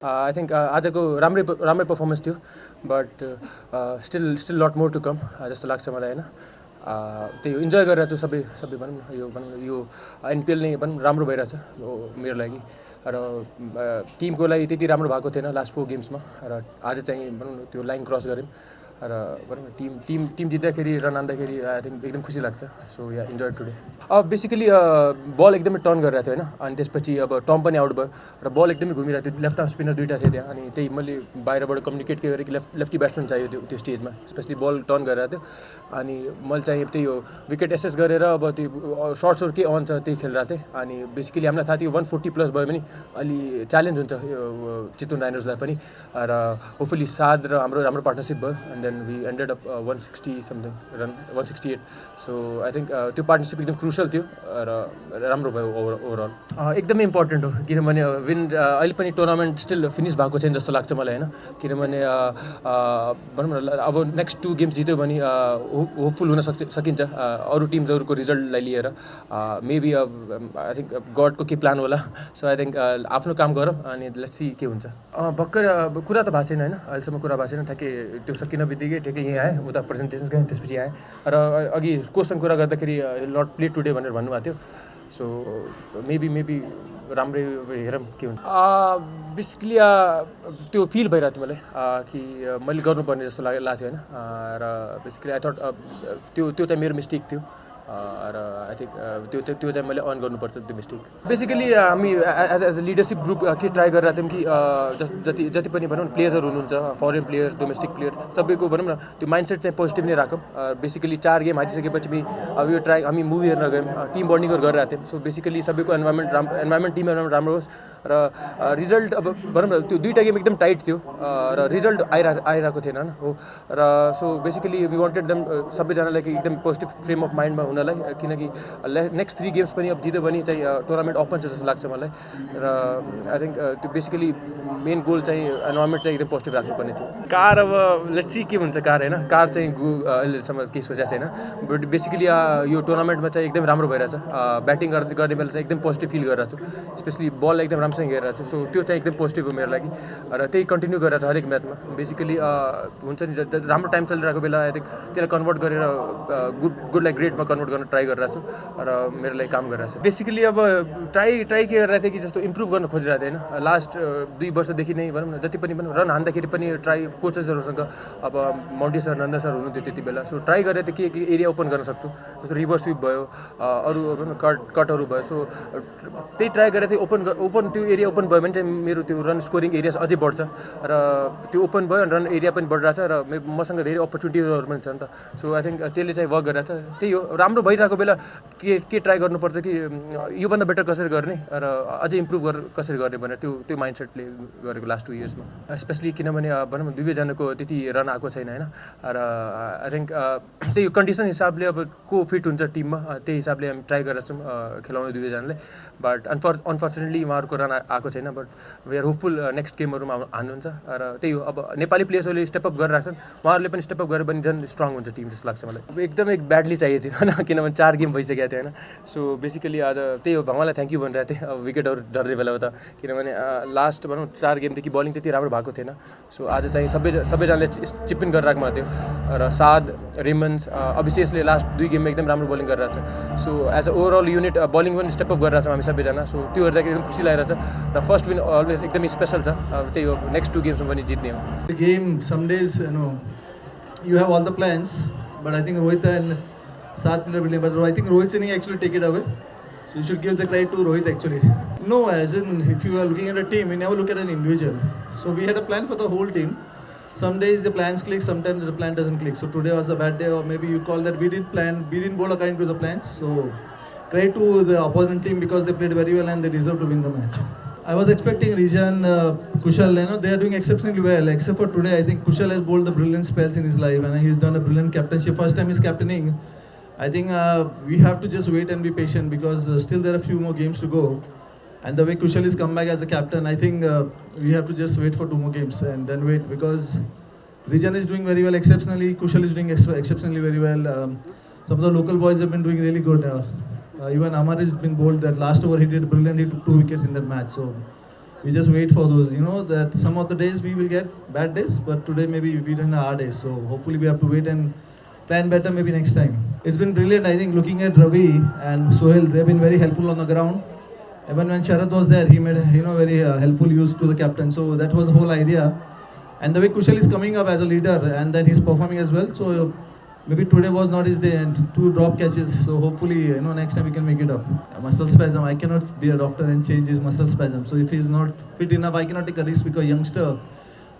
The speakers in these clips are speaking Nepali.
आई थिङ्क आजको राम्रै पर्फर्मेन्स थियो but still lot more to come जस्तो लाग्छ मलाई होइन। त्यही इन्जोय गरिरहेको छु सबै भनौँ न यो एनपिएल नै भनौँ राम्रो भइरहेछ मेरो लागि र टिमको लागि त्यति राम्रो भएको थिएन लास्ट 4 गेम्समा र आज चाहिँ भनौँ न त्यो लाइन क्रस गऱ्यौँ र भनौँ न टिम जित्दाखेरि रन हान्दाखेरि आई थिङ्क एकदम खुसी लाग्छ। सो या इन्जोय टुडे। बेसिकली बल एकदमै टर्न गरिरहेको थियो होइन, अनि त्यसपछि अब टम पनि आउट भयो र बल एकदमै घुमिरहेको थियो। लेफ्ट आर्म स्पिनर दुईवटा थियो त्यहाँ, अनि त्यही मैले बाहिरबाट कम्युनिकेट के गरेँ कि लेफ्टी ब्याट्सम्यान चाहियो त्यो स्टेजमा, स्पेसली बल टर्न गरिरहेको थियो। अनि मैले चाहिँ त्यही हो विकेट एसेस गरेर अब त्यो सर्ट्सहरू के अन छ त्यही खेलिरहेको थिएँ। अनि बेसिकली हामीलाई थाहा थियो 140+ भयो भने अलि च्यालेन्ज हुन्छ चितवन राइनर्सलाई पनि, र होपफुली साद र हाम्रो पार्टनरसिप भयो and then we ended up 160 something run 168। So I think त्यो पार्टनरसिप एकदम क्रुसल थियो र राम्रो भयो ओभरअल। एकदमै इम्पोर्टेन्ट हो किनभने अहिले पनि टुर्नामेन्ट स्टिल फिनिस भएको छैन जस्तो लाग्छ मलाई होइन, किनभने भनौँ न अब नेक्स्ट 2 गेम्स जित्यो भने होपफुल हुन सकिन्छ अरू टिम्सहरूको रिजल्टलाई लिएर। मेबी आई थिङ्क गडको के प्लान होला। सो आई थिङ्क आफ्नो काम गरौँ अनि लेट्स सी के हुन्छ। भर्खर कुरा त भएको छैन होइन, अहिलेसम्म कुरा भएको छैन। ठ्याक्कै त्यो सकिन बित्तिकै ठ्याक्कै यहीँ आएँ, उता प्रेजेन्टेसन गएँ, त्यसपछि आएँ र अघि कोसँग कुरा गर्दाखेरि नट प्ले टुडे भनेर भन्नुभएको थियो। सो मेबी राम्रै हेरौँ के हुन्छ। बेसिकली त्यो फिल भइरहेको थियो मलाई कि मैले गर्नुपर्ने जस्तो लागेको थियो होइन, र बेसिकली आई थट त्यो चाहिँ मेरो मिस्टेक थियो र आई थिङ्क त्यो चाहिँ मैले अन गर्नुपर्छ त्यो मिस्टेक। बेसिकली हामी एज अ लिडरसिप ग्रुप के ट्राई गरिरहेको थियौँ कि जति पनि भनौँ न प्लेयर्सहरू हुनुहुन्छ, फरेन प्लेयर्स, डोमेस्टिक प्लेयर, सबैको भनौँ न त्यो माइन्डसेट चाहिँ पोजिटिभ नै राखौँ। बेसिकली 4 गेम हारिसकेपछि अब यो ट्राई हामी मुभी हेर्न गयौँ, टिम बन्डिङहरू गरिरहेको थियौँ। सो बेसिकली सबैको टिम एन्भाइरोमेन्ट राम्रो होस् र रिजल्ट अब भनौँ न त्यो 2टा गेम एकदम टाइट थियो र रिजल्ट आइरहेको थिएन होइन हो। र so basically we wanted them सबैजनालाई एकदम पोजिटिभ फ्रेम अफ माइन्डमा हुनलाई, किनकि नेक्स्ट 3 गेम्स पनि अब जित्यो भने चाहिँ टुर्नामेन्ट ओपन छ जस्तो लाग्छ मलाई। र आई थिङ्क त्यो बेसिकली मेन गोल चाहिँ एन्भाइरोमेन्ट चाहिँ एकदम पोजिटिभ राख्नुपर्ने थियो। कार अब लेट्स सी के हुन्छ कार होइन, कार चाहिँ अहिलेसम्म केही सोचेको छैन, बट बेसिकली यो टुर्नामेन्टमा चाहिँ एकदम राम्रो भइरहेछ। ब्याटिङ गर्ने बेला चाहिँ एकदम पोजिटिभ फिल गरिरहेको छु, स्पेसली बल एकदम राम्रोसँग हेरिरहेको छु। सो त्यो चाहिँ एकदम पोजिटिभ हो मेरो लागि र त्यही कन्टिन्यू गरिरहेको छ हरेक म्याचमा। बेसिकली हुन्छ नि राम्रो टाइम चलिरहेको बेला आई थिङ्क त्यसलाई कन्भर्ट गरेर गुडलाई ग्रेडमा कन्भर्ट गर्न ट्राई गरिरहेको छु र मेरो लागि काम गरिरहेको छु। बेसिकली अब ट्राई के गरिरहेको थिएँ कि जस्तो इम्प्रुभ गर्न खोजिरहेको थिएँ होइन। लास्ट 2 वर्षदेखि नै भनौँ न जति पनि रन हान्दाखेरि पनि ट्राई कोचेसहरूसँग अब मन्टी सर, नन्द सर हुनुहुन्थ्यो त्यति बेला। सो ट्राई गरेर थिएँ के एरिया ओपन गर्न सक्छु, जस्तो रिभर्स स्विप भयो, अरू भनौँ न कटहरू भयो। सो त्यही ट्राई गरेर थिएँ ओपन त्यो एरिया ओपन भयो भने चाहिँ मेरो त्यो रन स्कोरिङ एरिया अझै बढ्छ र त्यो ओपन भयो रन एरिया पनि बढिरहेछ र मसँग धेरै अपर्च्युनिटिजहरू पनि छ नि त। सो आई थिङ्क त्यसले चाहिँ वर्क गरिरहेछ। त्यही हो राम्रो भइरहेको बेला के ट्राई गर्नुपर्छ कि योभन्दा बेटर कसरी गर्ने र अझै इम्प्रुभ कसरी गर्ने भनेर त्यो माइन्डसेटले गरेको लास्ट 2 इयर्समा। स्पेसली किनभने भनौँ न दुवैजनाको त्यति रन आएको छैन होइन, र आई थिङ्क त्यही कन्डिसन हिसाबले अब को फिट हुन्छ टिममा त्यही हिसाबले हामी ट्राई गरेका छौँ खेलाउने दुवैजनाले। बट अनफर्चुनेटली उहाँहरूको रन आएको छैन, but we are hopeful next गेमहरूमा हान्नुहुन्छ। र त्यही हो अब नेपाली प्लेयर्सहरूले स्टेपअप गरिरहेको छन्, उहाँहरूले पनि स्टेपअप गरेर पनि झन् स्ट्रङ हुन्छ टिम जस्तो लाग्छ मलाई। अब एकदमै ब्याडली चाहिएको थियो होइन, किनभने 4 गेम भइसकेको थियो होइन। सो बेसिकली आज त्यही हो भगवान्लाई थ्याङ्क यू भनिरहेको थिएँ अब विकेटहरू झर्ने बेला त, किनभने लास्ट भनौँ 4 गेमदेखि बलिङ त्यति राम्रो भएको थिएन। सो आज चाहिँ सबैजनाले चिप इन गरिराख्नु भएको थियो र साद, रेमन्स, अभिषेकले लास्ट 2 गेममा एकदम राम्रो बलिङ गरिरहेको छ। So as a overall unit bowling पनि स्टेपअप गरिरहेको छौँ हामी सबैजना। सो त्यो हेर्दाखेरि एकदम खुसी लागिरहेछ र फर्स्ट विन अलवेज एकदमै स्पेसल छ। त्यही हो नेक्स्ट 2 गेम्समा पनि जित्ने हो। The game, some days, you have all the plans, but I think Rohit and Saad are brilliant. But I think Rohit's inning actually take it away. So you should give the credit to Rohit actually. No, as in if you are looking at a team, you never look at an individual. So we had a plan for the whole team. Some days the plans click, sometimes the plan doesn't click. So today was a bad day, or maybe you call that we didn't bowl according to the plans. So credit to the opposing team because they played very well and they deserve to win the match. I was expecting Rijan, Kushal, they are doing exceptionally well. Except for today, I think Kushal has bowled the brilliant spells in his life and he's done a brilliant captainship. First time he's captaining. I think we have to just wait and be patient because still there are a few more games to go. And the way Kushal is come back as a captain, I think we have to just wait for 2 more games and then wait because Rijan is doing very well exceptionally. Kushal is doing exceptionally very well. Some of the local boys have been doing really good. Even Amar has been bowled that last over he did brilliant. He took 2 wickets in that match. So we just wait for those. You know that some of the days we will get bad days, but today maybe we didn't have hard days. So hopefully we have to wait and plan better maybe next time. It's been brilliant. I think looking at Ravi and Sohail, they've been very helpful on the ground. Even when Sharad was there, he made very helpful use to the captain. So that was the whole idea. And the way Kushal is coming up as a leader and then he's performing as well. So maybe today was not his day and 2 drop catches. So hopefully next time we can make it up. Muscle spasm. I cannot be a doctor and change his muscle spasm. So if he's not fit enough, I cannot take a risk because youngster,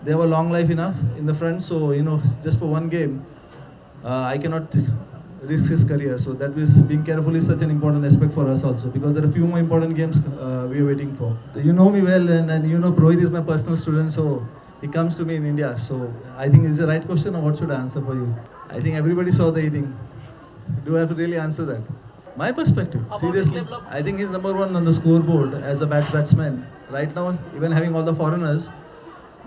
they have a long life enough in the front. So just for one game, I cannot risk his career. So that is being careful is such an important aspect for us also because there are a few more important games we are waiting for. So you know me well and Rohit is my personal student. So he comes to me in India. So I think it's the right question or what should I answer for you? I think everybody saw the eating. Do I have to really answer that? My perspective, seriously, I think he's number one on the scoreboard as a batsman. Right now, even having all the foreigners,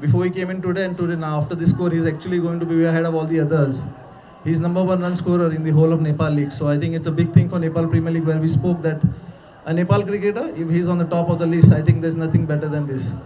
before he came in today and today now after this score, he's actually going to be way ahead of all the others. He's number one run scorer in the whole of Nepal League. So I think it's a big thing for Nepal Premier League where we spoke that a Nepal cricketer, if he's on the top of the list, I think there's nothing better than this.